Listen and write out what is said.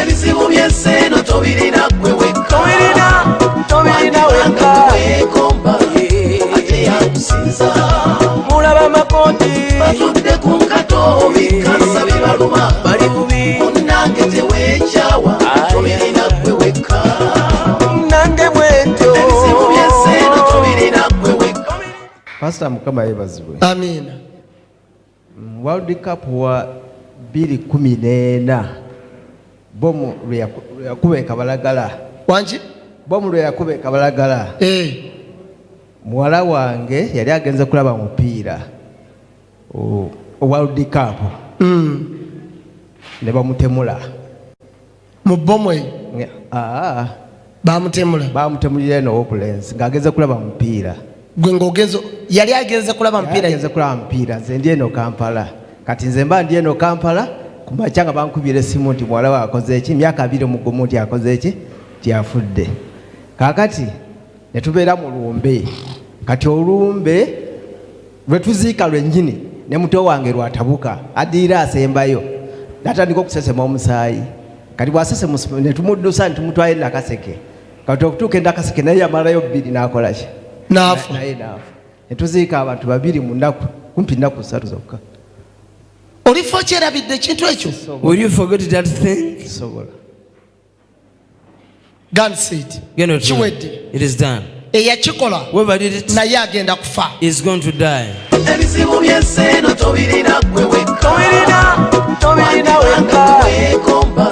ebizibu by'ensi tobirina gwe wekka tobirina wekka weekomba ate yakusinza mulaba makooti batudde ku nkato bikansa bibaluma bali bubi munnange teweekyawa tobirina gwe wekka nange bwetyo ebizibu by'ensi tobirina gwe wekka. Pastor Mukama yebazibwe. Amina. World Cup wa 2014 bomu yakubeka balagala Wanji? bomu yakubeka balagala muwala wange yali agenze kulaba mupiira World Cup ne bamutemula mu bomwe bamutemulira eno opulensi ng'agenze kulaba mupiira. Gwe ng'ogenzo yali agenze kulaba mupiira agenze kulaba mupiira nze ndi eno Kampala kati nze mba ndi eno Kampala kumakya nga bankubira essimu nti muwala we akoze eki myaka 2 mu gumu nti akoze eki tyafudde kaakati ne tubeera mu lumbe kati olumbe lwe tuziika lwennyini ne muto wange lwatabuka addiira asembayo natandika okusesema omusaayi kati bwasesema ne tumuddusa ne tumutwala Nakaseke kati okutuuka e Nakaseke naye yamalayo 2 n'akola ki naafu naye naafu ne tuziika abantu 2 mu nnaku kumpi nnaku 3 zokka. Olifo kyerabidde ekintu ekyo? Will you forget that thing? Sobola. God said kiwedde. It is done. Eyakikola whoever did it naye agenda kufa is going to die. ebizibu by'ensi tobirina gwe wekka tobirina wekka weekomba